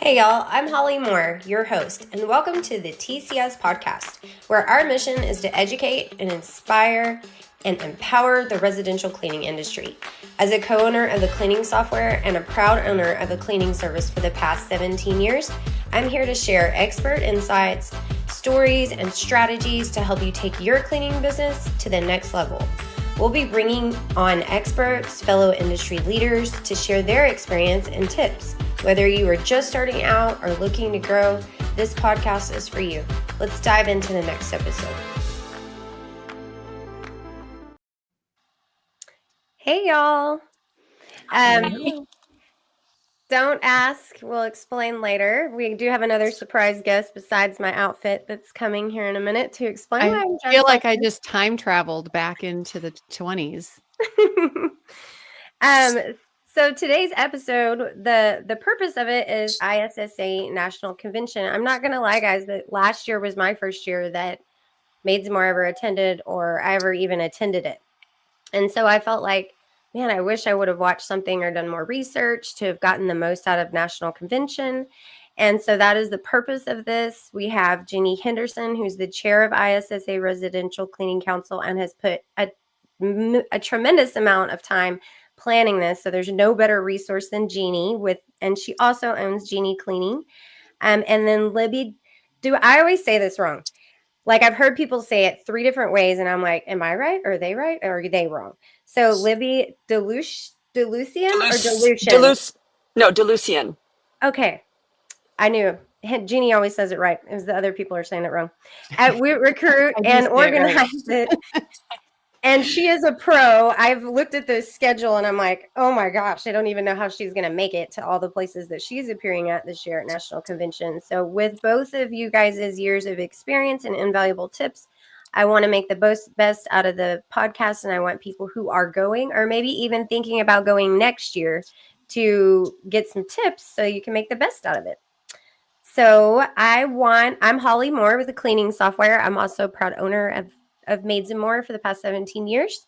Hey y'all, I'm Holly Moore, your host, and welcome to the TCS podcast, where our mission is to educate and inspire and empower the residential cleaning industry. As a co-owner of the cleaning software and a proud owner of a cleaning service for the past 17 years, I'm here to share expert insights, stories, and strategies to help you take your cleaning business to the next level. We'll be bringing on experts, fellow industry leaders to share their experience and tips. Whether you are just starting out or looking to grow, this podcast is for you. Let's dive into the next episode. Hey, y'all. Don't ask, we'll explain later. We do have another surprise guest besides my outfit that's coming here in a minute to explain why I'm I feel like I just time traveled back into the 20s. So today's episode, the purpose of it is ISSA National Convention. I'm not going to lie, guys, that last year was my first year that Maids More ever attended or I ever even attended it. And so I felt like, man, I wish I would have watched something or done more research to have gotten the most out of National Convention. And so that is the purpose of this. We have Jeannie Henderson, who's the chair of ISSA Residential Cleaning Council and has put a tremendous amount of time planning this. So there's no better resource than Jeannie and she also owns Jeannie Cleaning. And then Libby, I always say this wrong? Like I've heard people say it 3 different ways and I'm like, am I right? Or are they right? Or are they wrong? So Libby DeLucien or DeLucien? DeLucien. Okay. I knew. Jeannie always says it right. It was the other people are saying it wrong. At WootRecruit and organized it. And she is a pro. I've looked at the schedule and I'm like, oh my gosh, I don't even know how she's going to make it to all the places that she's appearing at this year at National Convention. So with both of you guys' years of experience and invaluable tips, I want to make the best out of the podcast. And I want people who are going or maybe even thinking about going next year to get some tips so you can make the best out of it. So I'm Holly Moore with the cleaning software. I'm also a proud owner of Maids and More for the past 17 years.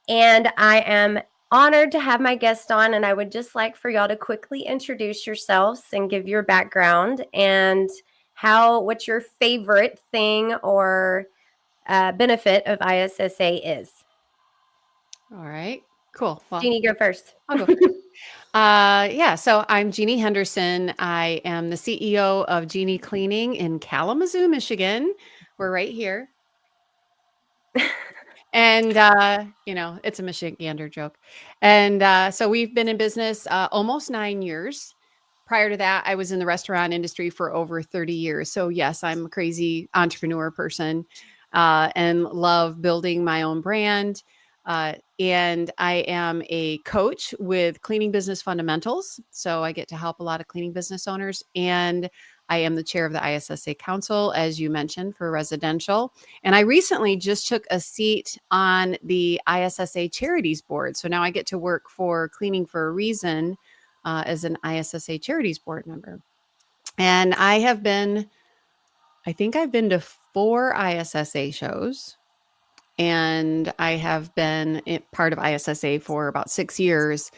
And I am honored to have my guest on. And I would just like for y'all to quickly introduce yourselves and give your background and what's your favorite thing or benefit of ISSA is. All right, cool. Well, Jeannie, go first. I'll go first. So I'm Jeannie Henderson. I am the CEO of Jeannie Cleaning in Kalamazoo, Michigan. We're right here. And, it's a Michigander joke. And so we've been in business almost 9 years. Prior to that, I was in the restaurant industry for over 30 years. So yes, I'm a crazy entrepreneur person and love building my own brand. And I am a coach with Cleaning Business Fundamentals. So I get to help a lot of cleaning business owners. And I am the chair of the ISSA Council, as you mentioned, for residential. And I recently just took a seat on the ISSA Charities Board. So now I get to work for Cleaning for a Reason as an ISSA Charities Board member. And I've been to 4 ISSA shows. And I have been part of ISSA for about 6 years.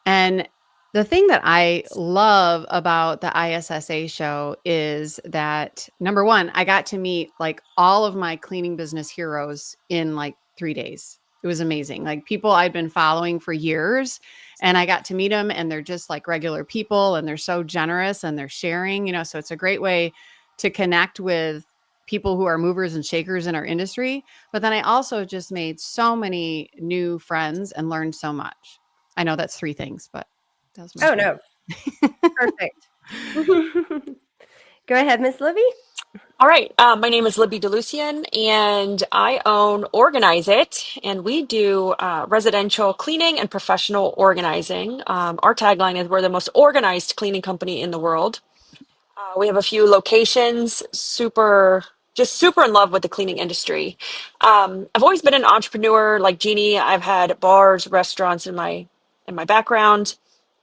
And the thing that I love about the ISSA show is that, number one, I got to meet like all of my cleaning business heroes in like 3 days. It was amazing. Like people I'd been following for years and I got to meet them and they're just like regular people and they're so generous and they're sharing, so it's a great way to connect with people who are movers and shakers in our industry. But then I also just made so many new friends and learned so much. I know that's 3 things, but that was my no. Perfect. Go ahead, Miss Libby. All right. My name is Libby DeLucien, and I own Organize It, and we do residential cleaning and professional organizing. Our tagline is we're the most organized cleaning company in the world. We have a few locations, super in love with the cleaning industry. I've always been an entrepreneur like Jeannie. I've had bars, restaurants in my background.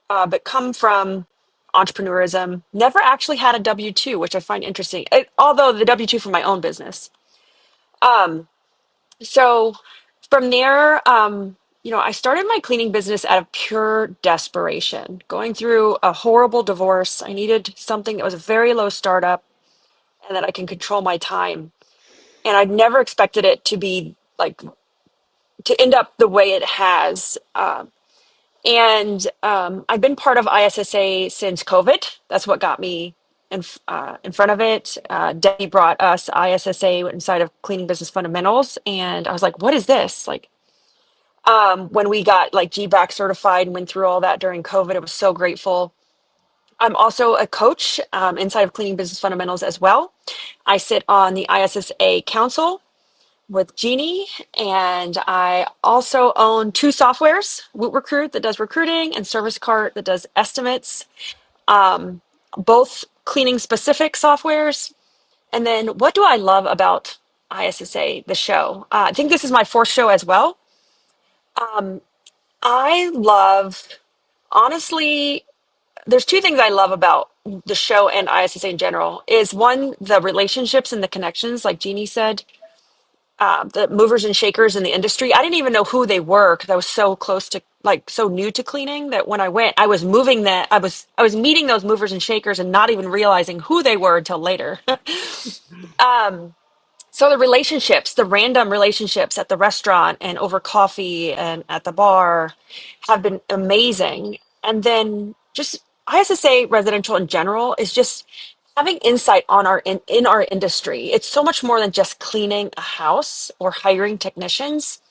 But come from entrepreneurism, never actually had a W-2, which I find interesting, although the W-2 for my own business. So from there, I started my cleaning business out of pure desperation, going through a horrible divorce. I needed something that was a very low startup and that I can control my time. And I'd never expected it to be like to end up the way it has. And I've been part of ISSA since COVID. That's what got me in front of it. Debbie brought us ISSA inside of Cleaning Business Fundamentals, and I was like, "What is this?" Like when we got like GBAC certified and went through all that during COVID, it was so grateful. I'm also a coach inside of Cleaning Business Fundamentals as well. I sit on the ISSA Council with Jeannie, and I also own two softwares: WootRecruit that does recruiting and Service Cart that does estimates. Um, Both cleaning specific softwares. And then, what do I love about ISSA, the show? I think this is my fourth show as well. Um, I love, honestly, there's two things I love about the show and ISSA in general. Is one, the relationships and the connections, like Jeannie said, the movers and shakers in the industry. I didn't even know who they were because I was so close to, like, so new to cleaning, that when I went, I was moving that I was meeting those movers and shakers and not even realizing who they were until later. um, so the relationships, the random relationships at the restaurant and over coffee and at the bar have been amazing. And then just ISSA residential in general is just having insight on in our industry. It's so much more than just cleaning a house or hiring technicians.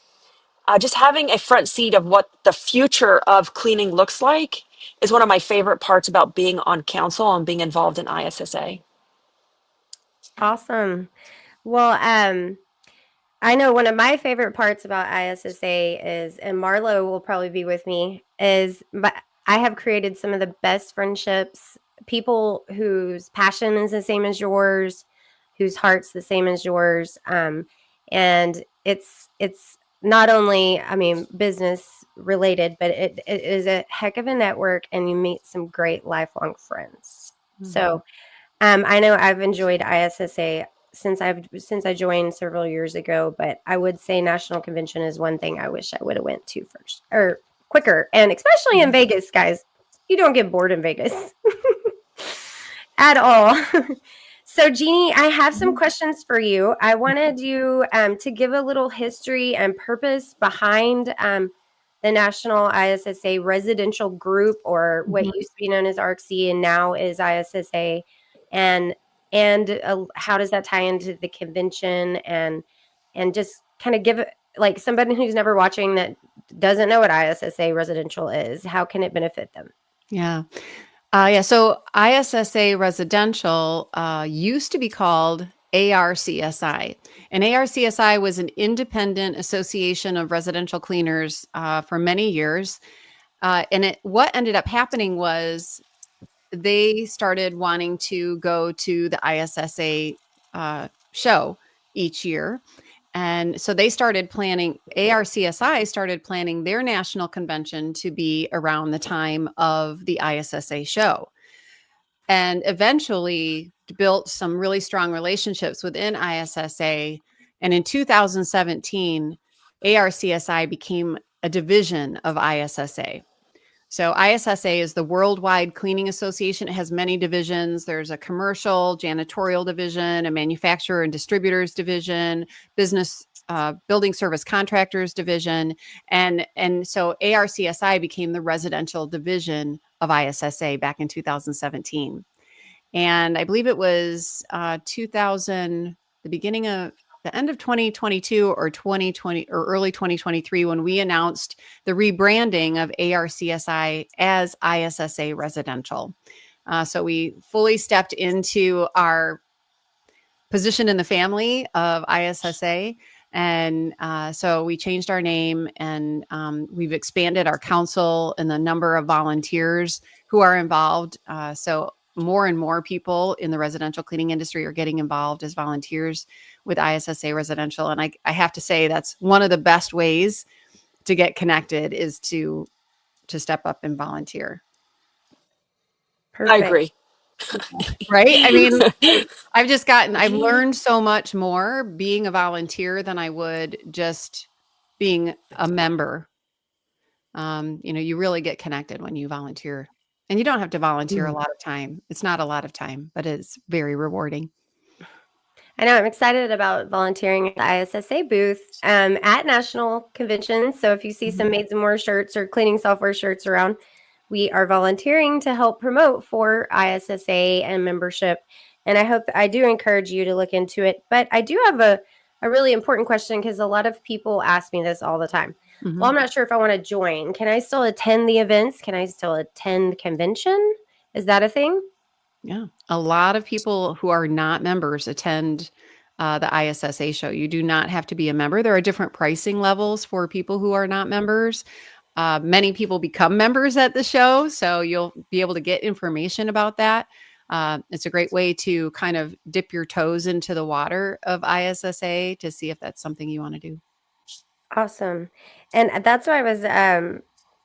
Just having a front seat of what the future of cleaning looks like is one of my favorite parts about being on council and being involved in ISSA. Awesome. Well, I know one of my favorite parts about ISSA is, and Marlo will probably be with me, is I have created some of the best friendships, people whose passion is the same as yours, whose heart's the same as yours. And it's not only, I mean, business related, but it is a heck of a network, and you meet some great lifelong friends. Mm-hmm. So I know I've enjoyed ISSA since I joined several years ago, but I would say National Convention is one thing I wish I would have went to first or quicker, and especially in Vegas, guys. You don't get bored in Vegas at all. So, Jeannie, I have some questions for you. I wanted you to give a little history and purpose behind the National ISSA Residential Group, or what used to be known as ARCC and now is ISSA, and how does that tie into the convention, and just kind of give it, like, somebody who's never watching that doesn't know what ISSA Residential is, how can it benefit them? Yeah. So ISSA Residential used to be called ARCSI. And ARCSI was an independent association of residential cleaners for many years. And what ended up happening was they started wanting to go to the ISSA show each year. And so they started planning, ARCSI started planning their national convention to be around the time of the ISSA show, and eventually built some really strong relationships within ISSA. And in 2017, ARCSI became a division of ISSA. So ISSA is the Worldwide Cleaning Association. It has many divisions. There's a commercial, janitorial division, a manufacturer and distributors division, business, building service contractors division. And so ARCSI became the residential division of ISSA back in 2017. And I believe it was the end of 2022 or 2020 or early 2023 when we announced the rebranding of ARCSI as ISSA Residential. So we fully stepped into our position in the family of ISSA. And so we changed our name, and we've expanded our council and the number of volunteers who are involved. So more and more people in the residential cleaning industry are getting involved as volunteers with ISSA Residential. And I have to say that's one of the best ways to get connected is to step up and volunteer. Perfect. I agree. Right? I mean, I've learned so much more being a volunteer than I would just being a member You really get connected when you volunteer. And you don't have to volunteer a Mm. lot of time. It's not a lot of time, but it's very rewarding. I know I'm excited about volunteering at the ISSA booth at national conventions. So if you see some Made Some More shirts or cleaning software shirts around, we are volunteering to help promote for ISSA and membership. And I do encourage you to look into it. But I do have a really important question because a lot of people ask me this all the time. Well, I'm not sure if I want to join. Can I still attend the events? Can I still attend convention? Is that a thing? Yeah. A lot of people who are not members attend the ISSA show. You do not have to be a member. There are different pricing levels for people who are not members. Many people become members at the show, so you'll be able to get information about that. It's a great way to kind of dip your toes into the water of ISSA to see if that's something you want to do. Awesome. And that's why I was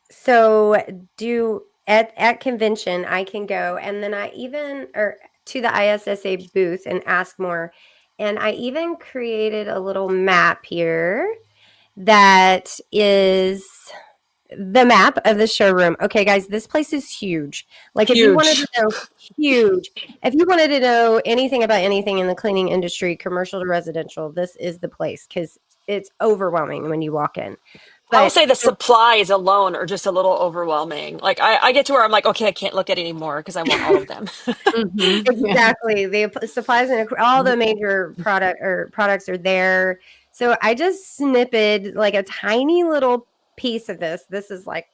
so do at convention I can go and then I even or to the ISSA booth and ask more. And I even created a little map here that is the map of the showroom. Okay, guys, this place is huge. Like if you wanted Huge. to know huge, if you wanted to know anything about anything in the cleaning industry, commercial to residential, this is the place because it's overwhelming when you walk in. I will But say the supplies alone are just a little overwhelming. Like I get to where I'm like, okay, I can't look at anymore because I want all of them. Yeah. exactly, the supplies and all the major products are there. So I just snipped like a tiny little piece of this. This is like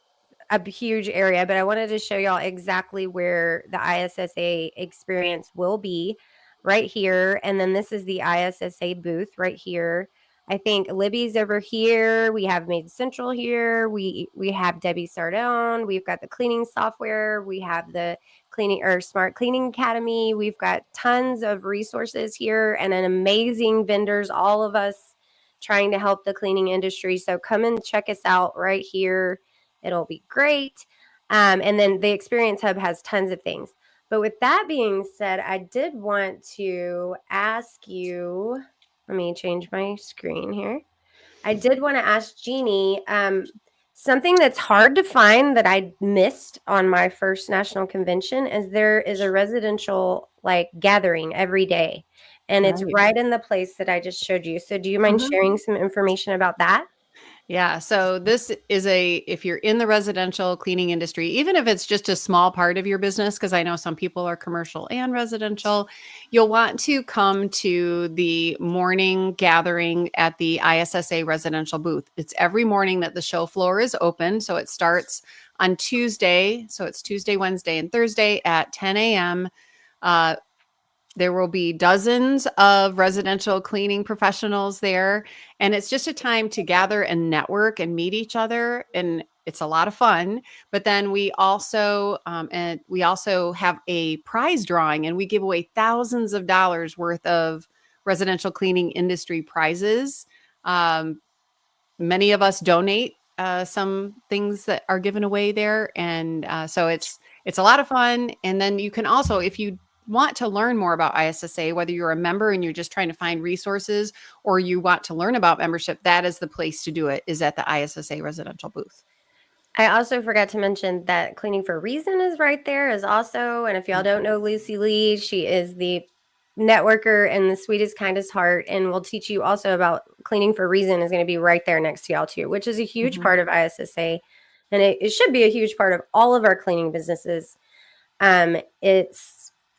a huge area, but I wanted to show y'all exactly where the ISSA experience will be right here. And then this is the ISSA booth right here. I think Libby's over here. We have Made Central here. We have Debbie Sardone. We've got the cleaning software. We have the cleaning or smart cleaning academy. We've got tons of resources here and an amazing vendors, all of us trying to help the cleaning industry. So come and check us out right here. It'll be great. And then the Experience Hub has tons of things. But with that being said, I did want to ask you, let me change my screen here. I did want to ask Jeannie something that's hard to find that I missed on my first national convention is there is a residential like gathering every day. And it's right in the place that I just showed you. So do you mind sharing some information about that? Yeah. So this is if you're in the residential cleaning industry, even if it's just a small part of your business, because I know some people are commercial and residential, you'll want to come to the morning gathering at the ISSA residential booth. It's every morning that the show floor is open. So it starts on Tuesday. So it's Tuesday, Wednesday, and Thursday at 10 a.m. There will be dozens of residential cleaning professionals there. And it's just a time to gather and network and meet each other. And it's a lot of fun. But then we also have a prize drawing and we give away thousands of dollars worth of residential cleaning industry prizes. Many of us donate some things that are given away there. And so it's a lot of fun. And then you can also, if you want to learn more about ISSA, whether you're a member and you're just trying to find resources or you want to learn about membership, that is the place to do it, is at the ISSA residential booth. I also forgot to mention that Cleaning for a Reason is right there is also, and if y'all don't know Lucy Lee, she is the networker and the sweetest, kindest heart, and will teach you also about Cleaning for a Reason is going to be right there next to y'all too, which is a huge part of ISSA, and it should be a huge part of all of our cleaning businesses.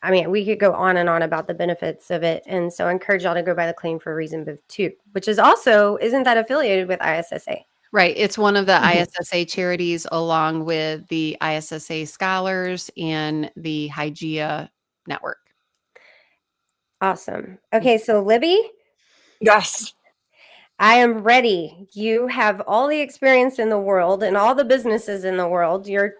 We could go on and on about the benefits of it, and so I encourage y'all to go by the Cleaning for a Reason booth too, which is also, isn't that affiliated with ISSA? Right. It's one of the ISSA charities along with the ISSA Scholars and the Hygia Network. Awesome. Okay, so Libby, Yes. I am ready. You have all the experience in the world and all the businesses in the world. You've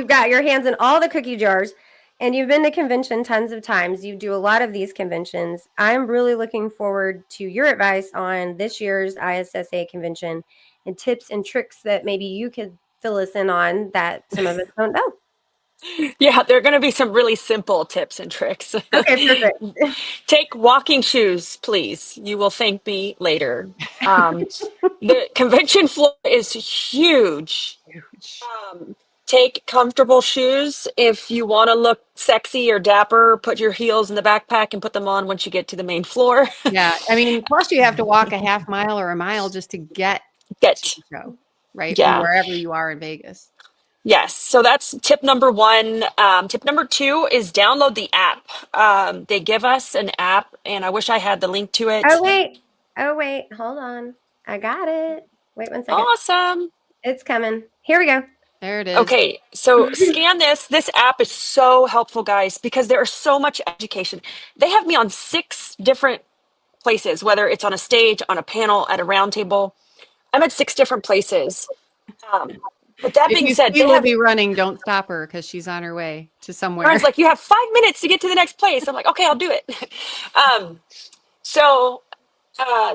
got your hands in all the cookie jars and you've been to convention tons of times. You do a lot of these conventions. I'm really looking forward to your advice on this year's ISSA convention and tips and tricks that maybe you could fill us in on that some of us don't know. Yeah, there are going to be some really simple tips and tricks. Okay, perfect. Take walking shoes, please. You will thank me later. Um, the convention floor is huge. Huge. Take comfortable shoes. If you want to look sexy or dapper, put your heels in the backpack and put them on once you get to the main floor. Yeah. I mean, plus you have to walk a half mile or a mile just to get to Get, the show, right? From yeah. wherever you are in Vegas. Yes, so that's tip number one. Tip number two is download the app. They give us an app, and I wish I had the link to it. Oh wait, hold on. I got it. Wait 1 second. Awesome. It's coming. Here we go. There it is. Okay, so scan this. This app is so helpful, guys, because there is so much education. They have me on 6 different places, whether it's on a stage, on a panel, at a round table. I'm at 6 different places. But that If being you said, see they have Libby running, don't stop her because she's on her way to somewhere. Aaron's like, you have 5 minutes to get to the next place. I'm like, okay, I'll do it. So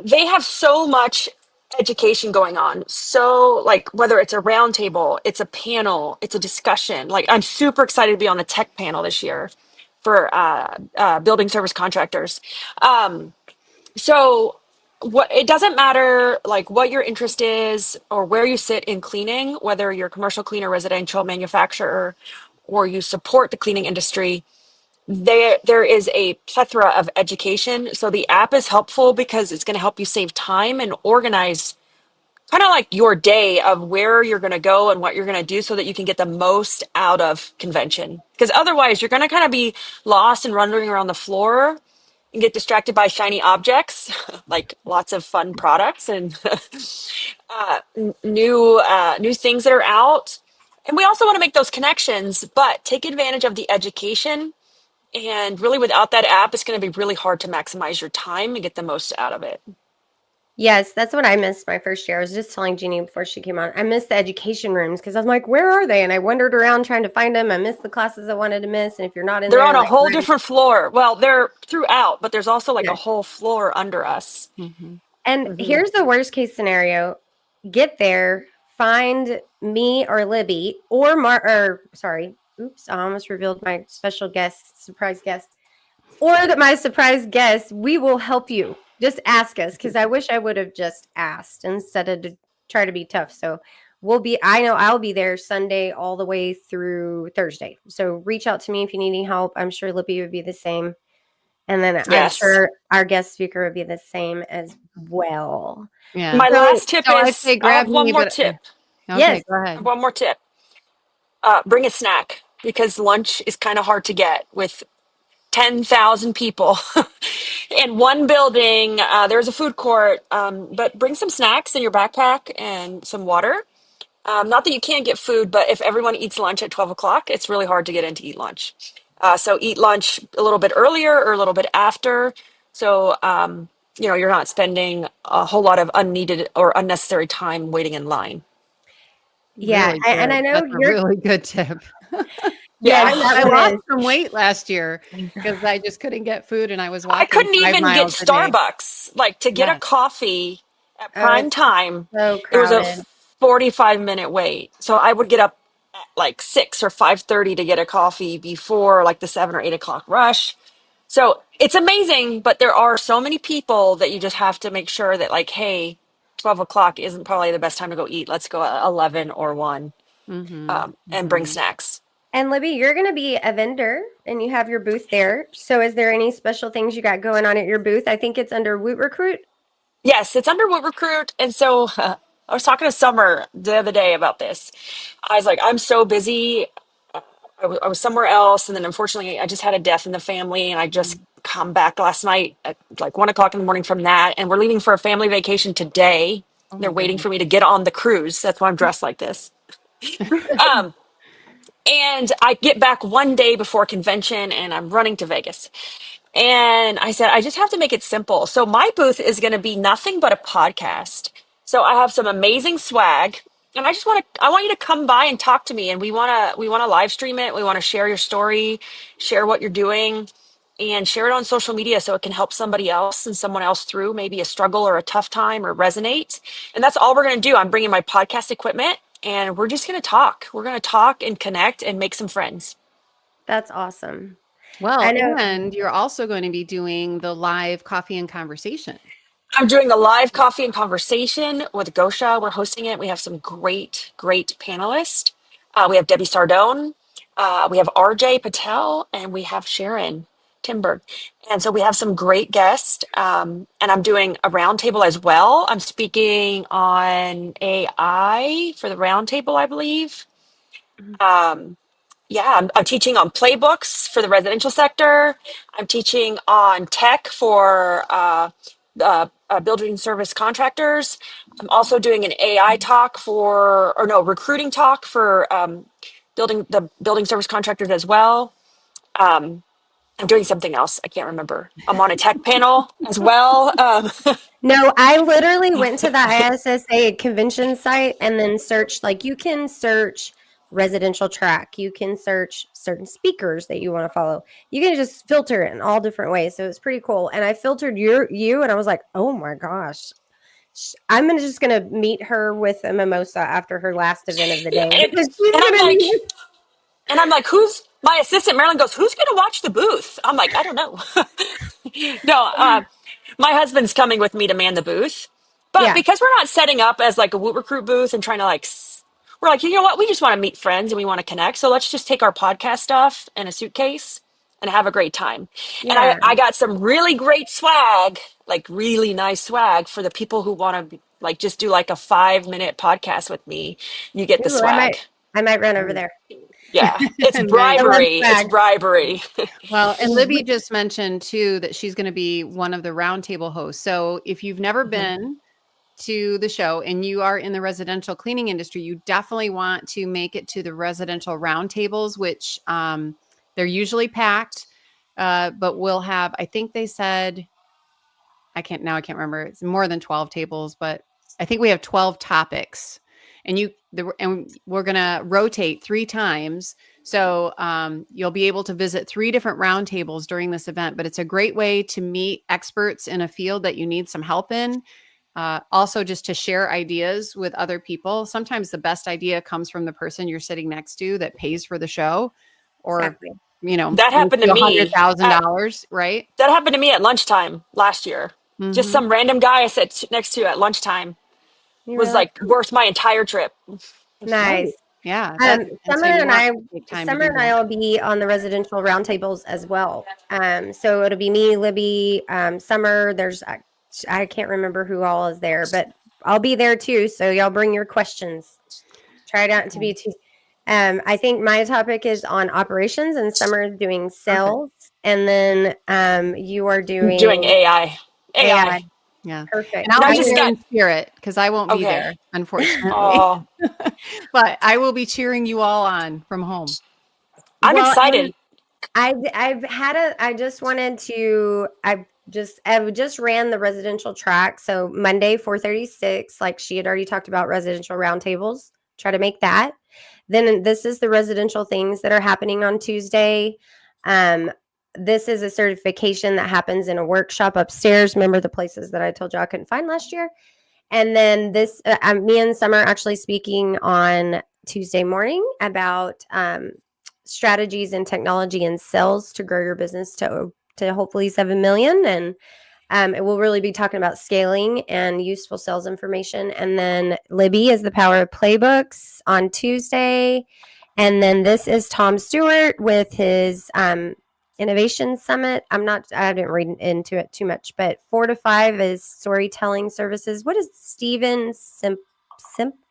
they have so much education going on. So like whether it's a round table, it's a panel, it's a discussion. Like I'm super excited to be on the tech panel this year for building service contractors. So what it doesn't matter like what your interest is or where you sit in cleaning, whether you're a commercial cleaner, residential manufacturer, or you support the cleaning industry, there is a plethora of education. So the app is helpful because it's going to help you save time and organize kind of like your day of where you're going to go and what you're going to do so that you can get the most out of convention. Because otherwise you're going to kind of be lost and wandering around the floor and get distracted by shiny objects, like lots of fun products and new things that are out. And we also want to make those connections, but take advantage of the education. And really, without that app, it's going to be really hard to maximize your time and get the most out of it. Yes, that's what I missed my first year. I was just telling Jeannie before she came on. I missed the education rooms because I was like, where are they? And I wandered around trying to find them. I missed the classes I wanted to miss. And if you're not in They're there, on a like, whole different floor. Well, they're throughout, but there's also like yeah. a whole floor under us. Mm-hmm. And here's the worst case scenario. Get there, find me or Libby or oops, I almost revealed my special guest, surprise guest. Or that my surprise guest, we will help you. Just ask us, because I wish I would have just asked instead of to try to be tough. So I know I'll be there Sunday all the way through Thursday. So reach out to me if you need any help. I'm sure Libby would be the same. And then I'm Yes. sure our guest speaker would be the same as well. Yeah. My last tip So I'd is say I grab have one me, more but- tip. Okay, Yes. go ahead. One more tip. Bring a snack because lunch is kind of hard to get with 10,000 people in one building. There's a food court, but bring some snacks in your backpack and some water. Not that you can't get food, but if everyone eats lunch at 12 o'clock, it's really hard to get in to eat lunch. So eat lunch a little bit earlier or a little bit after. So, you're not spending a whole lot of unneeded or unnecessary time waiting in line. Yeah, Really and good. I know That's a you're really good tip. Yeah. I lost some weight last year because I just couldn't get food and I was walking I couldn't 5 even get miles a day. Starbucks. Like to get a Yes. coffee at prime it's time, so it was a crowded. 45-minute wait. So I would get up at like 6 or 5:30 to get a coffee before like the 7 or 8 o'clock rush. So it's amazing, but there are so many people that you just have to make sure that like, hey, 12 o'clock isn't probably the best time to go eat. Let's go at 11 or 1 Mm-hmm. and bring snacks. And Libby, you're going to be a vendor and you have your booth there. So is there any special things you got going on at your booth? I think it's under WootRecruit. Yes, it's under WootRecruit. And so I was talking to Summer the other day about this. I was like, I'm so busy. I was somewhere else. And then unfortunately, I just had a death in the family. And I just come back last night at like 1 o'clock in the morning from that. And we're leaving for a family vacation today. Oh They're my waiting goodness. for me to get on the cruise. That's why I'm dressed like this. um, and I get back one day before convention and I'm running to Vegas. And I said, I just have to make it simple. So my booth is going to be nothing but a podcast. So I have some amazing swag. And I want you to come by and talk to me. And we want to live stream it. We want to share your story, share what you're doing, and share it on social media so it can help somebody else and someone else through maybe a struggle or a tough time or resonate. And that's all we're going to do. I'm bringing my podcast equipment. and we're just going to talk. We're going to talk and connect and make some friends. That's awesome. Well, I know. and you're also going to be doing the live coffee and conversation. I'm doing the live coffee and conversation with Gosha. We're hosting it. We have some great panelists. We have Debbie Sardone, we have RJ Patel, and we have Sharon Timberg. And so we have some great guests. And I'm doing a roundtable as well. I'm speaking on AI for the roundtable, I believe. Um, yeah, I'm teaching on playbooks for the residential sector. I'm teaching on tech for building service contractors. I'm also doing an AI talk recruiting talk for building service contractors as well. Um, I'm doing something else. I can't remember. I'm on a tech panel as well. No, I literally went to the ISSA convention site and then searched, like, you can search residential track. You can search certain speakers that you want to follow. You can just filter it in all different ways. So it's pretty cool. And I filtered you and I was like, oh my gosh. I'm just gonna meet her with a mimosa after her last event of the day. and, Because she's and I'm gonna like, be who's my assistant? Marilyn goes, who's going to watch the booth? I'm like, I don't know. No, my husband's coming with me to man the booth. But yeah, because we're not setting up as like a WootRecruit booth and trying to we're like, you know what? We just want to meet friends and we want to connect. So let's just take our podcast stuff in a suitcase and have a great time. And yeah. I got some really great swag, like really nice swag for the people who want to like just do like a 5-minute podcast with me. You get the Ooh, swag. I might run over there. Yeah, it's Nice. bribery. I love It's swag. bribery. Well, and Libby just mentioned too that she's going to be one of the roundtable hosts. So if you've never been to the show and you are in the residential cleaning industry, you definitely want to make it to the residential roundtables, which they're usually packed, but we'll have, I think they said, I can't remember. It's more than 12 tables, but I think we have 12 topics. And we're going to rotate 3 times. So you'll be able to visit 3 different roundtables during this event, but it's a great way to meet experts in a field that you need some help in. Also, just to share ideas with other people. Sometimes the best idea comes from the person you're sitting next to that pays for the show, or, Exactly. That happened to me. $100,000, right? That happened to me at lunchtime last year. Just Mhm. some random guy I sat next to at lunchtime You was really like worth my entire trip. nice. Right. Yeah. And so Summer you and want I, to take time to do that. will be on the residential roundtables as well. So it'll be me, Libby, Summer. There's I can't remember who all is there, but I'll be there too. So y'all bring your questions. Try it out to be too. I think my topic is on operations, and Summer is doing sales, and then you are Doing doing AI. AI. Yeah. Perfect. And I'll And I be just there got in spirit because I won't be okay. there, unfortunately. Oh, But I will be cheering you all on from home. I'm Well, excited. I just wanted to I just ran the residential track. So Monday 4:36, like she had already talked about residential roundtables. Try to make that. Then this is the residential things that are happening on Tuesday. This is a certification that happens in a workshop upstairs. Remember the places that I told you I couldn't find last year? And then this, me and Summer actually speaking on Tuesday morning about strategies and technology and sales to grow your business to hopefully 7 million. And it will really be talking about scaling and useful sales information. And then Libby is the power of playbooks on Tuesday. And then this is Tom Stewart with his Innovation Summit. I didn't read into it too much, but 4 to 5 is storytelling services. What is Steven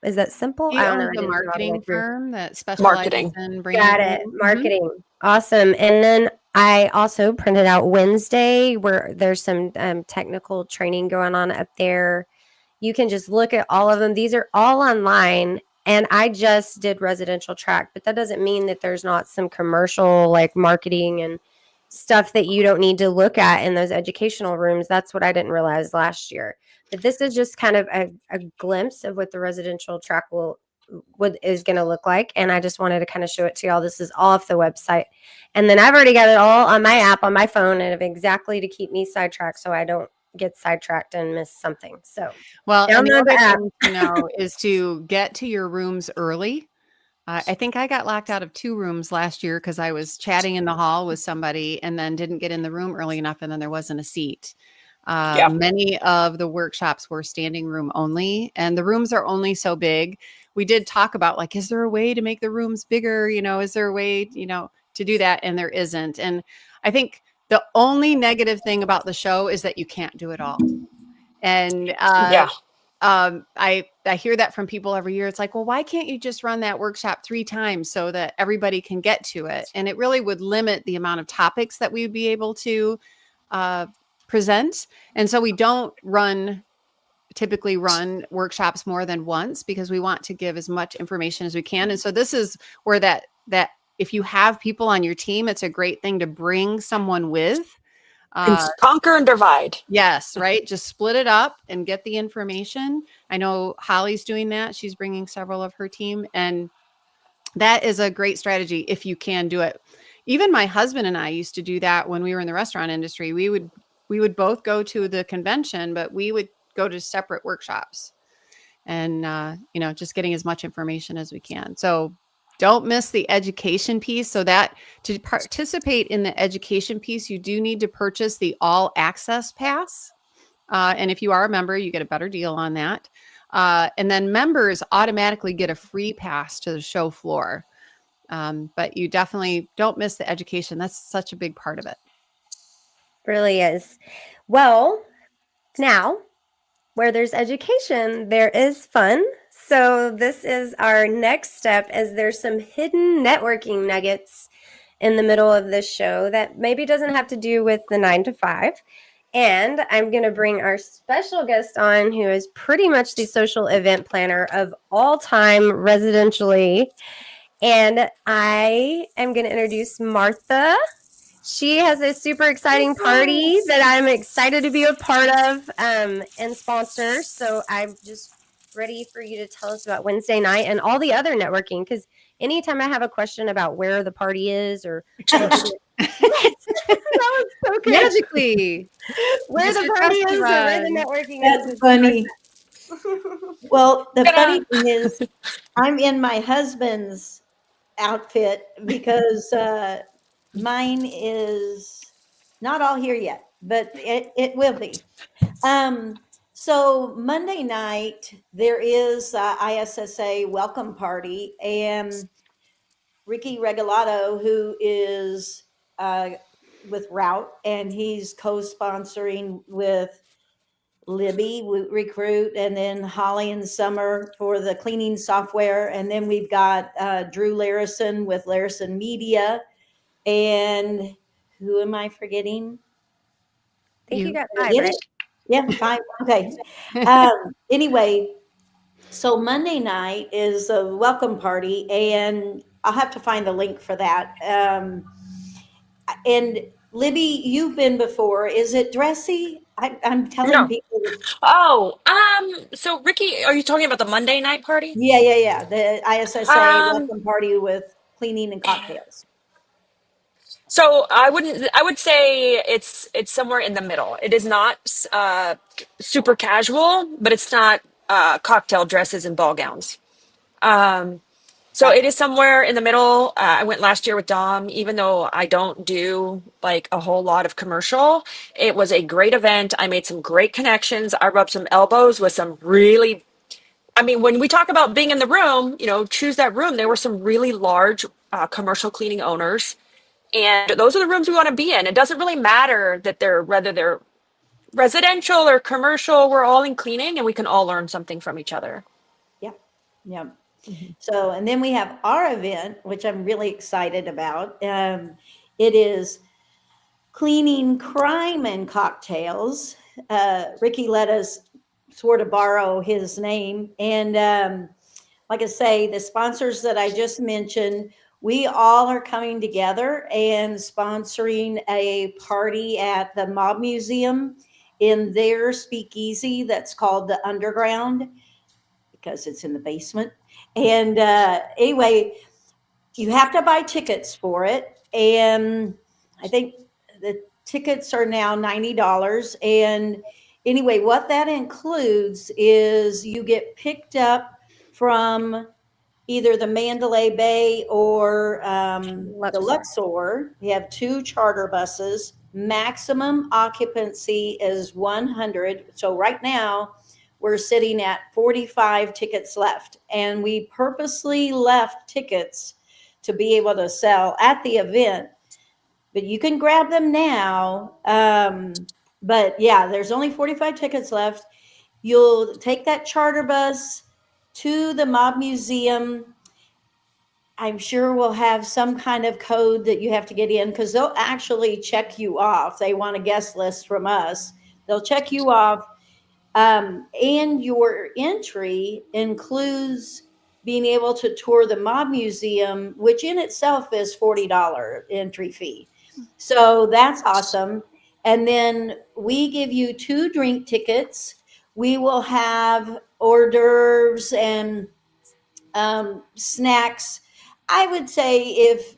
is that simple? He I don't know. owns I a didn't do all the way marketing through. firm that specializes Marketing. in Got branding. it. Marketing. Awesome. And then I also printed out Wednesday where there's some technical training going on up there. You can just look at all of them. These are all online. And I just did residential track, but that doesn't mean that there's not some commercial like marketing and stuff that you don't need to look at in those educational rooms. That's what I didn't realize last year. But this is just kind of a glimpse of what the residential track is going to look like. And I just wanted to kind of show it to y'all. This is all off the website. And then I've already got it all on my app on my phone and exactly to keep me sidetracked so I don't get sidetracked and miss something. So, Well, and the download the other app. thing to know is to get to your rooms early. I think I got locked out of 2 rooms last year because I was chatting in the hall with somebody and then didn't get in the room early enough, and then there wasn't a seat. Yeah. Many of the workshops were standing room only, and the rooms are only so big. We did talk about, like, is there a way to make the rooms bigger? Is there a way, to do that? And there isn't. And I think the only negative thing about the show is that you can't do it all. And Yeah. I hear that from people every year. It's like, well, why can't you just run that workshop 3 times so that everybody can get to it? And it really would limit the amount of topics that we would be able to present. And so we don't typically run workshops more than once because we want to give as much information as we can. And so this is where that if you have people on your team, it's a great thing to bring someone with. Conquer and divide. Yes, right. Just split it up and get the information. I know Holly's doing that. She's bringing several of her team, and that is a great strategy if you can do it. Even my husband and I used to do that when we were in the restaurant industry. We would both go to the convention, but we would go to separate workshops, and just getting as much information as we can. So don't miss the education piece. So that to participate in the education piece, you do need to purchase the all access pass. And if you are a member, you get a better deal on that. And then members automatically get a free pass to the show floor. But you definitely don't miss the education. That's such a big part of it. Really is. Well, now where there's education, there is fun. So this is our next step, as there's some hidden networking nuggets in the middle of this show that maybe doesn't have to do with the 9 to 5. And I'm going to bring our special guest on, who is pretty much the social event planner of all time residentially. And I am going to introduce Martha. She has a super exciting party that I'm excited to be a part of and sponsor. So I'm just ready for you to tell us about Wednesday night and all the other networking, because anytime I have a question about where the party is or that was so good. Magically. Where the party is or where the networking is. That's funny. Well, the funny thing is, I'm in my husband's outfit because mine is not all here yet, but it will be. So Monday night, there is ISSA welcome party, and Ricky Regalado, who is with Route, and he's co-sponsoring with Libby WootRecruit, and then Holly and Summer for the cleaning software. And then we've got Drew Larison with Larison Media. And who am I forgetting? I think you got Did I 5, get right? it? Yeah, 5. Okay. Anyway, so Monday night is a welcome party, and I'll have to find the link for that. And Libby, you've been before. Is it dressy? I'm telling No. people. Oh, so Ricky, are you talking about the Monday night party? Yeah. The ISSA Um, welcome party with cleaning and cocktails. so I would say it's somewhere in the middle. It is not super casual, but it's not cocktail dresses and ball gowns. So it is somewhere in the middle. I went last year with Dom, even though I don't do like a whole lot of commercial. It was a great event. I made some great connections. I rubbed some elbows with some really, I mean, when we talk about being in the room, choose that room. There were some really large commercial cleaning owners, and those are the rooms we want to be in. It doesn't really matter that whether they're residential or commercial. We're all in cleaning, and we can all learn something from each other. Yeah. So, and then we have our event, which I'm really excited about. It is Cleaning Crime and Cocktails. Ricky let us sort of borrow his name. And like I say, the sponsors that I just mentioned, we all are coming together and sponsoring a party at the Mob Museum in their speakeasy that's called the Underground, because it's in the basement. And anyway, you have to buy tickets for it. And I think the tickets are now $90. And anyway, what that includes is you get picked up from either the Mandalay Bay or the Luxor. We have 2 charter buses. Maximum occupancy is 100. So right now we're sitting at 45 tickets left, and we purposely left tickets to be able to sell at the event, but you can grab them now. But yeah, there's only 45 tickets left. You'll take that charter bus to the Mob Museum. I'm sure we'll have some kind of code that you have to get in, because they'll actually check you off. They want a guest list from us. They'll check you off. And your entry includes being able to tour the Mob Museum, which in itself is $40 entry fee. So that's awesome. And then we give you 2 drink tickets. We will have hors d'oeuvres and snacks. I would say if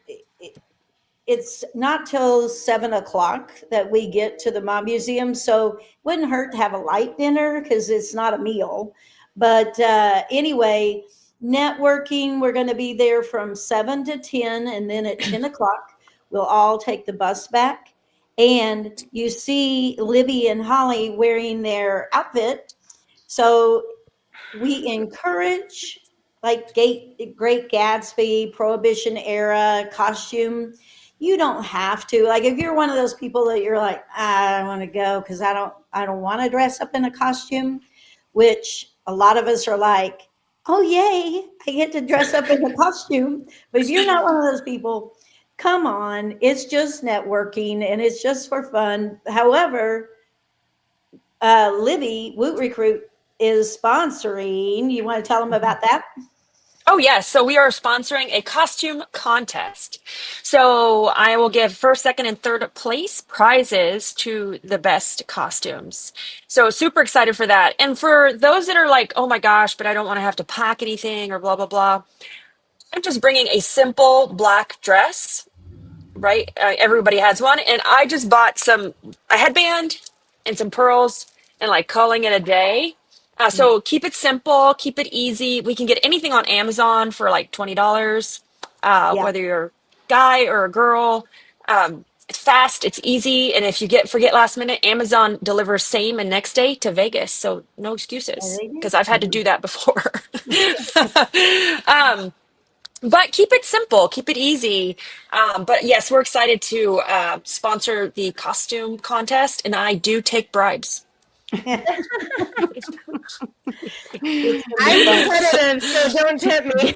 it's not till 7 o'clock that we get to the Mob Museum, so it wouldn't hurt to have a light dinner because it's not a meal. But anyway, networking, we're going to be there from 7 to 10, and then at 10 o'clock, we'll all take the bus back. And you see Libby and Holly wearing their outfit. So we encourage like Great Gatsby, Prohibition era costume. You don't have to. Like if you're one of those people that you're like, I don't want to go because I don't want to dress up in a costume, which a lot of us are like, oh yay, I get to dress up in a costume. But if you're not one of those people, come on, it's just networking and it's just for fun. However, Libby WootRecruit is sponsoring. You want to tell them about that? Oh, yes. So we are sponsoring a costume contest. So I will give first, second, and third place prizes to the best costumes. So super excited for that. And for those that are like, oh my gosh, but I don't want to have to pack anything or blah, blah, blah. I'm just bringing a simple black dress, right? Everybody has one. And I just bought a headband and some pearls and like calling it a day. So keep it simple, keep it easy. We can get anything on Amazon for like $20, whether you're a guy or a girl. It's fast, it's easy. And if you forget last minute, Amazon delivers same and next day to Vegas. So no excuses, because I've had to do that before. But keep it simple, keep it easy. But yes, we're excited to sponsor the costume contest, and I do take bribes. I'm competitive, so don't tempt me.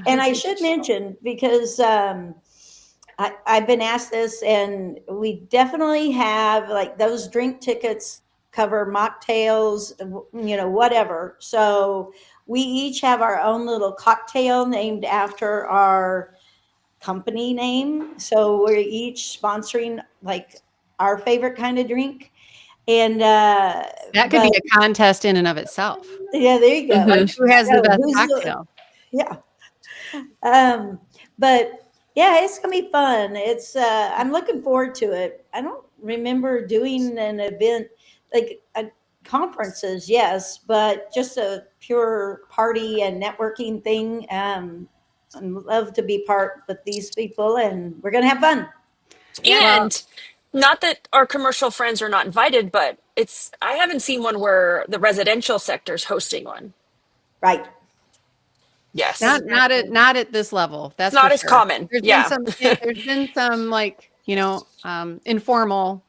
And I should mention, because I've been asked this, and we definitely have like those drink tickets cover mocktails, whatever. So we each have our own little cocktail named after our company name. So we're each sponsoring like our favorite kind of drink. And that could be a contest in and of itself. Yeah, there you go. Like, who has the best cocktail? Yeah. But yeah, it's gonna be fun. It's I'm looking forward to it. I don't remember doing an event like conferences, yes, but just a pure party and networking thing. I'd love to be part with these people, and we're gonna have fun. And not that our commercial friends are not invited, but I haven't seen one where the residential sector is hosting one. Right. Yes. Not at this level. That's not for as sure. common. There's been some like, informal,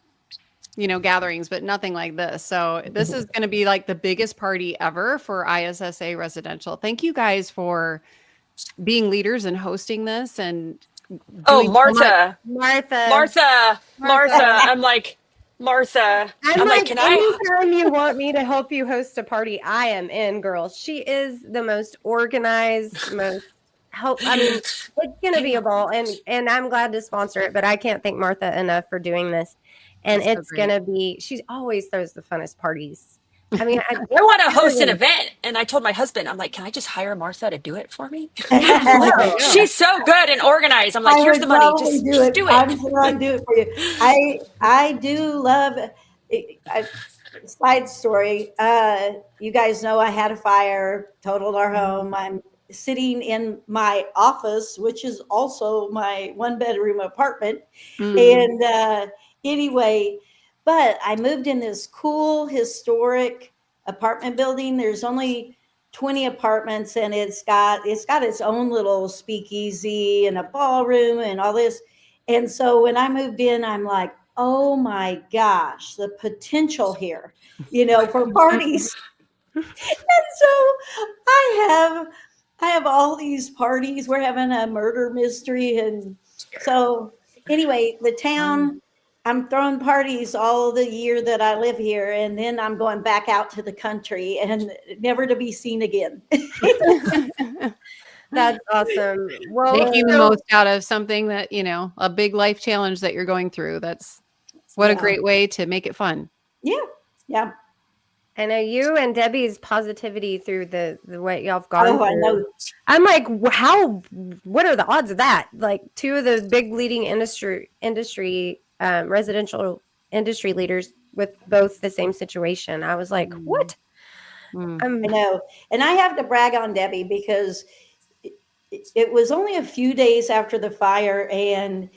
gatherings, but nothing like this. So this is going to be like the biggest party ever for ISSA Residential. Thank you guys for being leaders and hosting this. And Martha. Martha. I'm like, Martha. I'm like, can anytime you want me to help you host a party, I am in, girl. She is the most organized, most help. I mean, it's gonna be a ball, and I'm glad to sponsor it. But I can't thank Martha enough for doing this. And it's gonna be. She always throws the funnest parties. I mean, I want to host an really, event. And I told my husband, I'm like, can I just hire Martha to do it for me? There you go. She's so good and organized. I'm like, I here's would the money. probably do Just it. do I'm it. sure I'd do it for you. I do love. Side story. You guys know I had a fire, totaled our home. I'm sitting in my office, which is also my 1-bedroom apartment, and anyway, but I moved in this cool historic apartment building. There's only 20 apartments, and it's got its own little speakeasy and a ballroom and all this. And so when I moved in, I'm like, oh my gosh, the potential here, for parties. And so I have all these parties. We're having a murder mystery, and so anyway, the town. I'm throwing parties all the year that I live here, and then I'm going back out to the country and never to be seen again. that's awesome. Well, Making the most out of something that, a big life challenge that you're going through. That's what a Yeah. great way to make it fun. Yeah. I know you and Debbie's positivity through the what y'all have gone Oh, I through. know. I'm like, what are the odds of that? Like two of the big leading industry residential industry leaders with both the same situation. I was like, what? Mm. I know. And I have to brag on Debbie because it was only a few days after the fire, and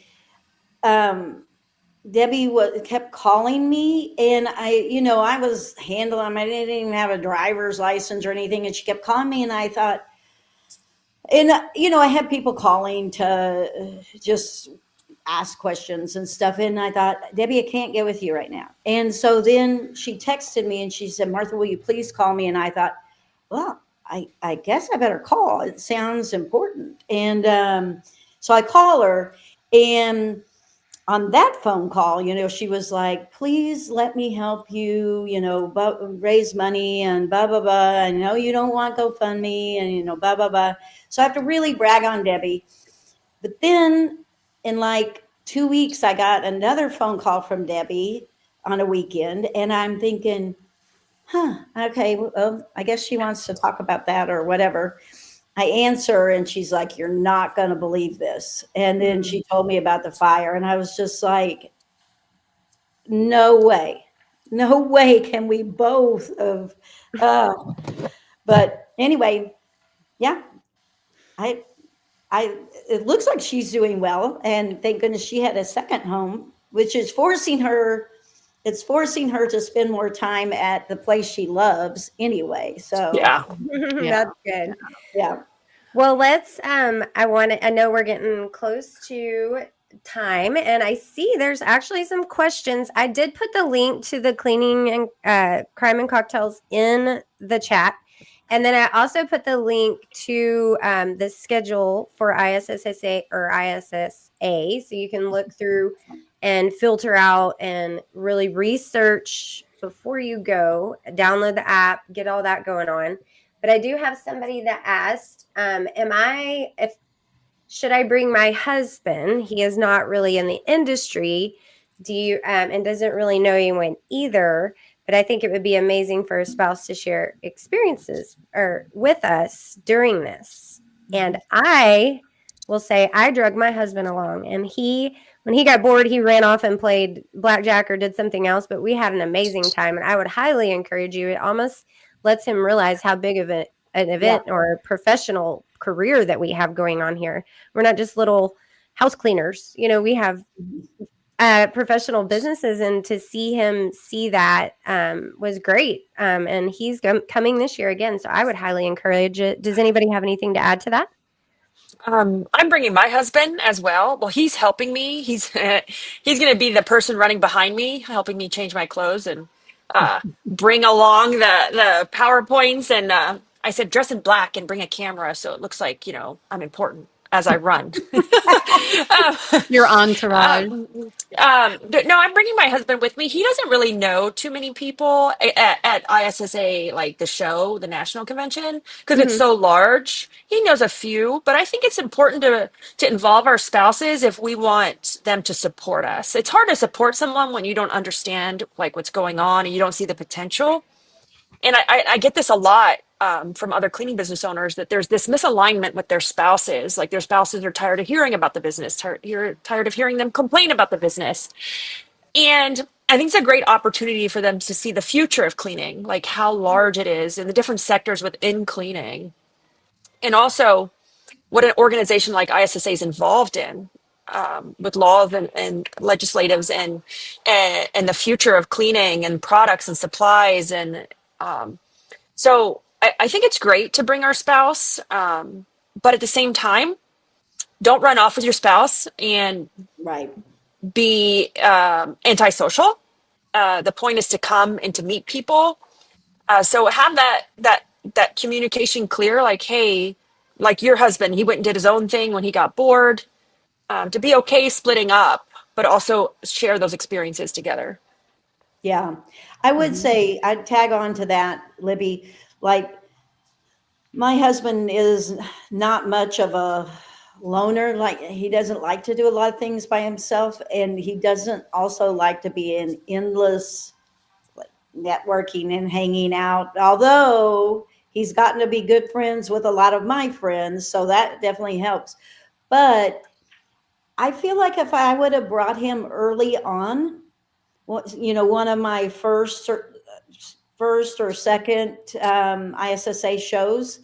Debbie kept calling me, and I was handling. I didn't even have a driver's license or anything, and she kept calling me, and I thought, and I had people calling to just ask questions and stuff, and I thought, Debbie, I can't get with you right now. And so then she texted me and she said, Martha, will you please call me? And I thought, well, I guess I better call. It sounds important. And so I call her, and on that phone call, she was like, please let me help you, raise money and blah, blah, blah. I know you don't want GoFundMe and, blah, blah, blah. So I have to really brag on Debbie. But then in like 2 weeks, I got another phone call from Debbie on a weekend, and I'm thinking, okay, well, I guess she wants to talk about that or whatever. I answer, and she's like, you're not going to believe this. And then she told me about the fire, and I was just like, no way can we both have. But anyway, yeah, it looks like she's doing well, and thank goodness she had a second home, which is forcing her to spend more time at the place she loves anyway. So Yeah. That's good. yeah. Well, I know we're getting close to time, and I see there's actually some questions. I did put the link to the cleaning and crime and cocktails in the chat. And then I also put the link to the schedule for ISSA or ISSA. So you can look through and filter out and really research before you go, download the app, get all that going on. But I do have somebody that asked, should I bring my husband? He is not really in the industry. Do you, and doesn't really know anyone either. But I think it would be amazing for a spouse to share experiences or with us during this. And I will say I drug my husband along, and when he got bored, he ran off and played blackjack or did something else. But we had an amazing time, and I would highly encourage you. It almost lets him realize how big of an event or a professional career that we have going on here. We're not just little house cleaners. We have professional businesses, and to see him see that was great. And he's coming this year again. So I would highly encourage it. Does anybody have anything to add to that? I'm bringing my husband as well. Well, he's helping me. He's he's going to be the person running behind me, helping me change my clothes and bring along the PowerPoints. And I said, dress in black and bring a camera so it looks like I'm important as I run. Your entourage. But no, I'm bringing my husband with me. He doesn't really know too many people at ISSA, like the show, the national convention, because it's so large. He knows a few, but I think it's important to involve our spouses if we want them to support us. It's hard to support someone when you don't understand like what's going on and you don't see the potential. And I get this a lot from other cleaning business owners, that there's this misalignment with their spouses. Like their spouses are tired of hearing about the business, tired of hearing them complain about the business. And I think it's a great opportunity for them to see the future of cleaning, like how large it is and the different sectors within cleaning. And also what an organization like ISSA is involved in, with laws and legislatives and the future of cleaning and products and supplies. And so I think it's great to bring our spouse, but at the same time, don't run off with your spouse and Right. be antisocial. The point is to come and to meet people. So have that communication clear. Like, hey, like your husband, he went and did his own thing when he got bored. To be okay splitting up, but also share those experiences together. Yeah. I would say I'd tag on to that, Libby. Like, my husband is not much of a loner. Like, he doesn't like to do a lot of things by himself. And he doesn't also like to be in endless networking and hanging out, although he's gotten to be good friends with a lot of my friends. So that definitely helps. But I feel like if I would have brought him early on, one of my first or second ISSA shows,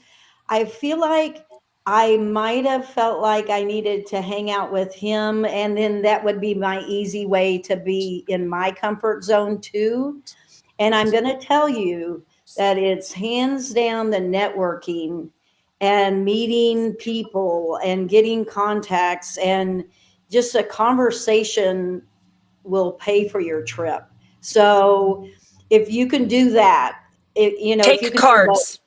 I feel like I might have felt like I needed to hang out with him, and then that would be my easy way to be in my comfort zone too. And I'm going to tell you that it's hands down the networking and meeting people and getting contacts, and just a conversation will pay for your trip. So if you can do that, if you Take can cards.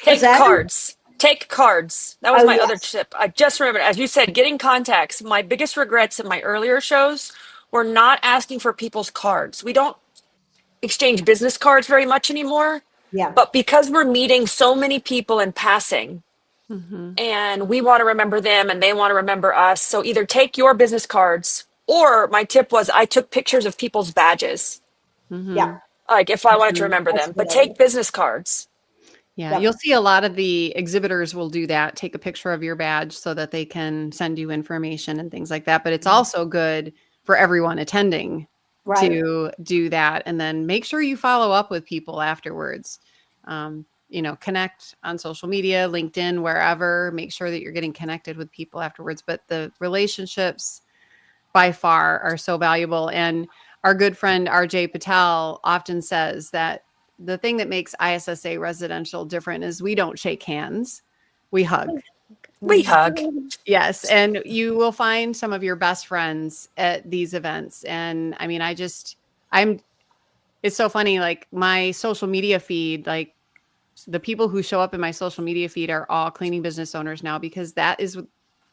Take cards. Take cards. That was my other tip. I just remembered, as you said, getting contacts. My biggest regrets in my earlier shows were not asking for people's cards. We don't exchange business cards very much anymore. Yeah. But because we're meeting so many people in passing, and we want to remember them and they want to remember us. So either take your business cards, or my tip was I took pictures of people's badges. Yeah. Like if I wanted to remember them, but take business cards. Yeah, you'll see a lot of the exhibitors will do that. Take a picture of your badge so that they can send you information and things like that. But it's also good for everyone attending to do that. And then make sure you follow up with people afterwards. Connect on social media, LinkedIn, wherever. Make sure that you're getting connected with people afterwards. But the relationships by far are so valuable. And our good friend RJ Patel often says that the thing that makes ISSA Residential different is we don't shake hands, we hug. We hug. Yes. And you will find some of your best friends at these events. And I mean, it's so funny. Like my social media feed, like the people who show up in my social media feed are all cleaning business owners now, because that is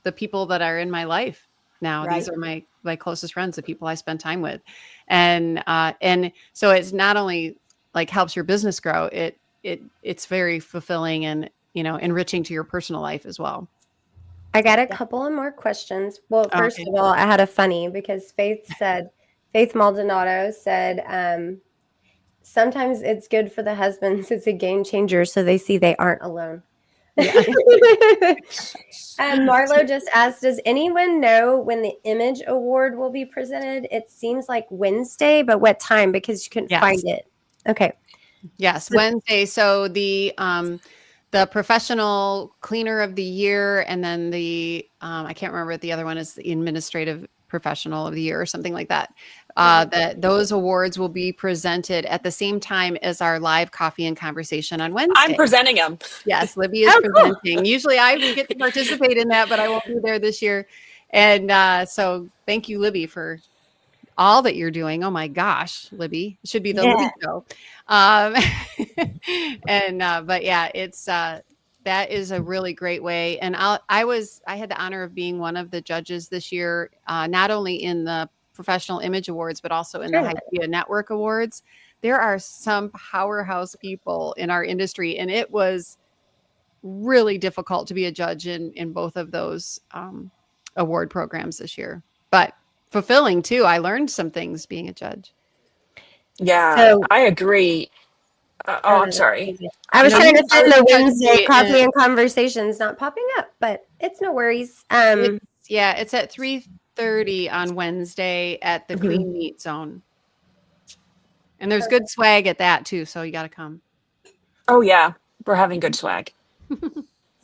the people that are in my life now. These are my closest friends, the people I spend time with. And so it's not only like helps your business grow, it's very fulfilling and, enriching to your personal life as well. I got a couple of more questions. Well, first of all, I had a funny, because Faith Maldonado said, sometimes it's good for the husbands. It's a game changer. So they see they aren't alone. Yeah. Marlo just asked, does anyone know when the Image Award will be presented? It seems like Wednesday, but what time? Because you couldn't find it. Okay. Yes, Wednesday. So the professional cleaner of the year, and then the I can't remember what the other one is, the administrative professional of the year or something like that. That those awards will be presented at the same time as our live coffee and conversation on Wednesday. I'm presenting them. Yes, Libby is presenting. Cool. Usually I get to participate in that, but I won't be there this year. And so thank you, Libby, for all that you're doing. Oh my gosh, Libby, it should be the Libby show. But yeah, it's that is a really great way. And I had the honor of being one of the judges this year, not only in the Professional Image Awards, but also in the Hypia Network Awards. There are some powerhouse people in our industry, and it was really difficult to be a judge in both of those award programs this year, but fulfilling too. I learned some things being a judge. Yeah, so, I agree. Oh, I'm sorry. I was No, trying you to find the should Wednesday be coffee in- and conversations not popping up, but it's no worries. it's at 3:30 on Wednesday at the Mhm. Clean Meat Zone. And there's good swag at that too, so you got to come. Oh yeah, we're having good swag.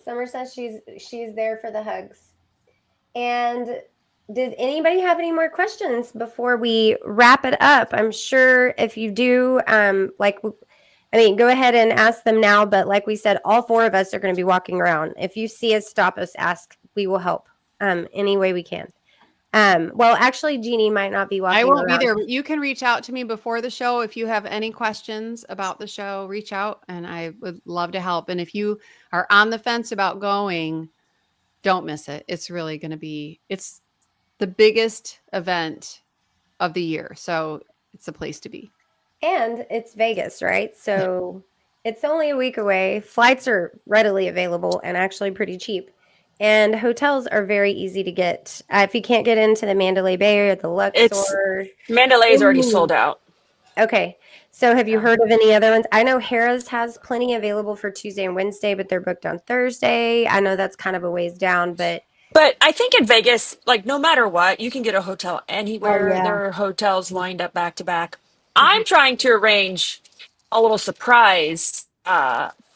Summer says she's there for the hugs. And did anybody have any more questions before we wrap it up? I'm sure if you do, go ahead and ask them now. But like we said, all four of us are going to be walking around. If you see us, stop us, ask. We will help any way we can. Well, actually, Jeannie might not be walking I won't around. be there. You can reach out to me before the show. If you have any questions about the show, reach out and I would love to help. And if you are on the fence about going, don't miss it. It's really going to be, it's the biggest event of the year. So it's a place to be. And it's Vegas, right? So it's only a week away. Flights are readily available and actually pretty cheap. And hotels are very easy to get. If you can't get into the Mandalay Bay or the Luxor. Mandalay's already sold out. Okay. So have you Yeah. heard of any other ones? I know Harrah's has plenty available for Tuesday and Wednesday, but they're booked on Thursday. I know that's kind of a ways down, but But I think in Vegas, like no matter what, you can get a hotel anywhere. Oh, yeah. There are hotels lined up back to back. I'm trying to arrange a little surprise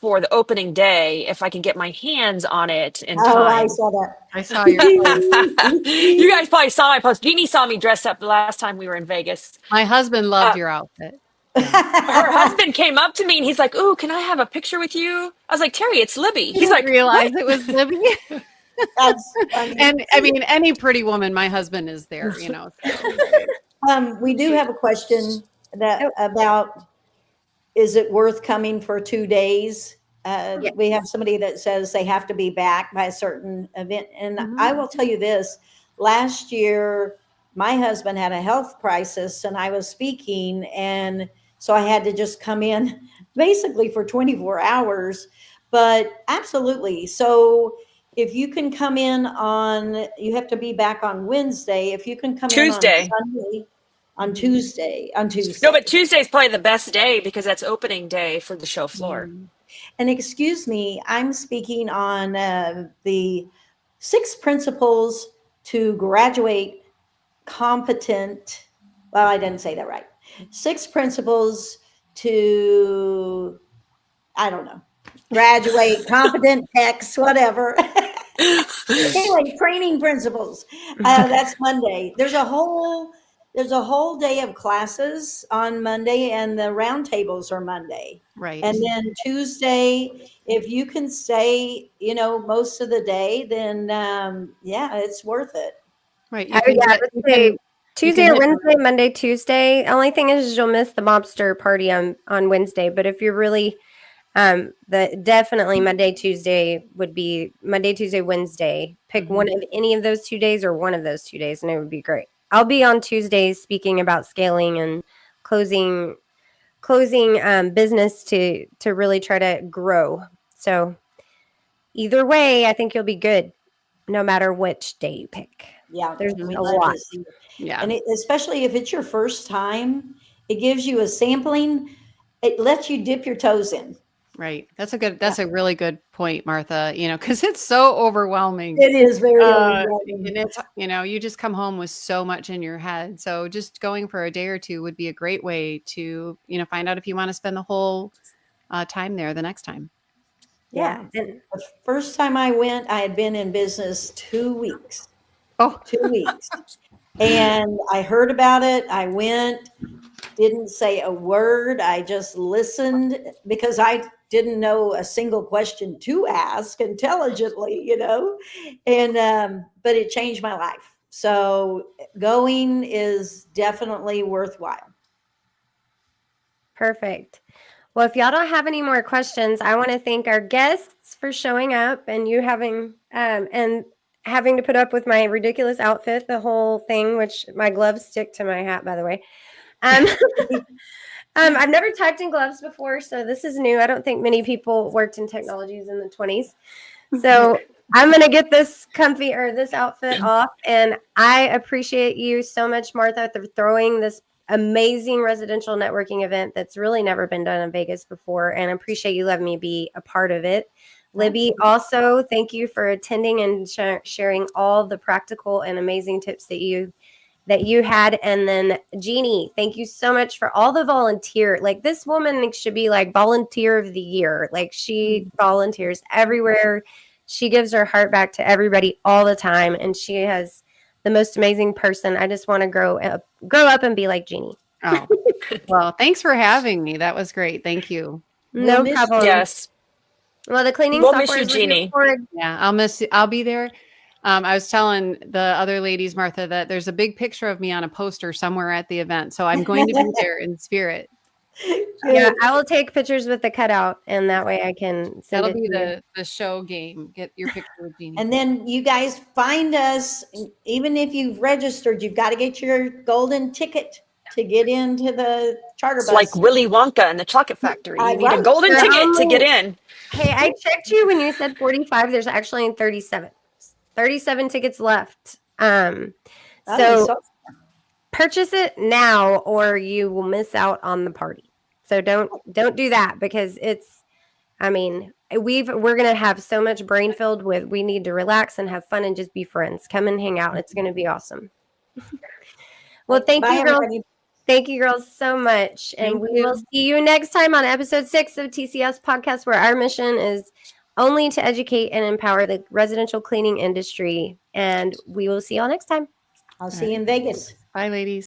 for the opening day if I can get my hands on it in Oh, I time. saw that. I saw your post. You guys probably saw my post. Jeannie saw me dress up the last time we were in Vegas. My husband loved your outfit. Her husband came up to me and he's like, "Ooh, can I have a picture with you?" I was like, "Terry, it's Libby." He's like, realize "What?" it was Libby. That's funny. And I mean, any pretty woman, my husband is there, you know. So. We do have a question that about, is it worth coming for 2 days? Yes. We have somebody that says they have to be back by a certain event. And I will tell you this, last year, my husband had a health crisis and I was speaking. And so I had to just come in basically for 24 hours, but absolutely. So if you can come in you have to be back on Wednesday. If you can come Tuesday. in on Tuesday. No, but Tuesday's probably the best day because that's opening day for the show floor. And excuse me, I'm speaking on the 6 principles to graduate competent. Well, I didn't say that right. 6 principles to, I don't know, graduate competent techs, whatever. Anyway, training principles. That's Monday. There's a whole day of classes on Monday, and the roundtables are Monday. Right. And then Tuesday, if you can stay, most of the day, then it's worth it. Right. I would say Tuesday or Wednesday, Monday, Tuesday. Only thing is you'll miss the mobster party on Wednesday. But if you're really definitely Monday, Tuesday would be Monday, Tuesday, Wednesday. Pick one of any of those 2 days or one of those 2 days, and it would be great. I'll be on Tuesdays speaking about scaling and closing business to really try to grow. So either way, I think you'll be good no matter which day you pick. Yeah, There's we a love lot. to see it. Yeah. And especially if it's your first time, it gives you a sampling. It lets you dip your toes in. Right. That's a really good point, Martha, because it's so overwhelming. It is very overwhelming. And it's, you just come home with so much in your head. So just going for a day or two would be a great way to, find out if you want to spend the whole time there the next time. Yeah. And the first time I went, I had been in business 2 weeks. Oh, 2 weeks. And I heard about it. I went, didn't say a word. I just listened because I didn't know a single question to ask intelligently, and, but it changed my life. So going is definitely worthwhile. Perfect. Well, if y'all don't have any more questions, I want to thank our guests for showing up and you having to put up with my ridiculous outfit, the whole thing, which my gloves stick to my hat, by the way. I've never typed in gloves before, so this is new. I don't think many people worked in technologies in the 20s. So I'm going to get this outfit off. And I appreciate you so much, Martha, for throwing this amazing residential networking event that's really never been done in Vegas before. And I appreciate you letting me be a part of it. Libby, also, thank you for attending and sharing all the practical and amazing tips that you had. And then Jeannie, thank you so much for all the volunteer. Like, this woman should be like volunteer of the year. Like, she volunteers everywhere. She gives her heart back to everybody all the time. And she has the most amazing person. I just want to grow up and be like Jeannie. Oh, well, thanks for having me. That was great. Thank you. No problem. Yes. Well, the cleaning We'll software miss you, is looking Jeannie. forward. Yeah, I'll be there. I was telling the other ladies, Martha, that there's a big picture of me on a poster somewhere at the event. So I'm going to be there in spirit. Yeah, I will take pictures with the cutout, and that way I can send That'll it be to you. the show game. Get your picture with Jeannie. And then you guys find us, even if you've registered, you've got to get your golden ticket to get into the charter It's bus. like Willy Wonka and the Chocolate Factory. You need a golden You're ticket to only- get in. Hey, I checked you when you said 45. There's actually 37. 37 tickets left. So purchase it now, or you will miss out on the party. So don't do that, because we're gonna have so much brain filled with, we need to relax and have fun and just be friends. Come and hang out. It's gonna be awesome. Well, thank you, girls. Everybody. Thank you, girls, so much. And we will see you next time on episode 6 of TCS podcast, where our mission is only to educate and empower the residential cleaning industry. And we will see y'all next time. I'll see you in Vegas. Bye, ladies.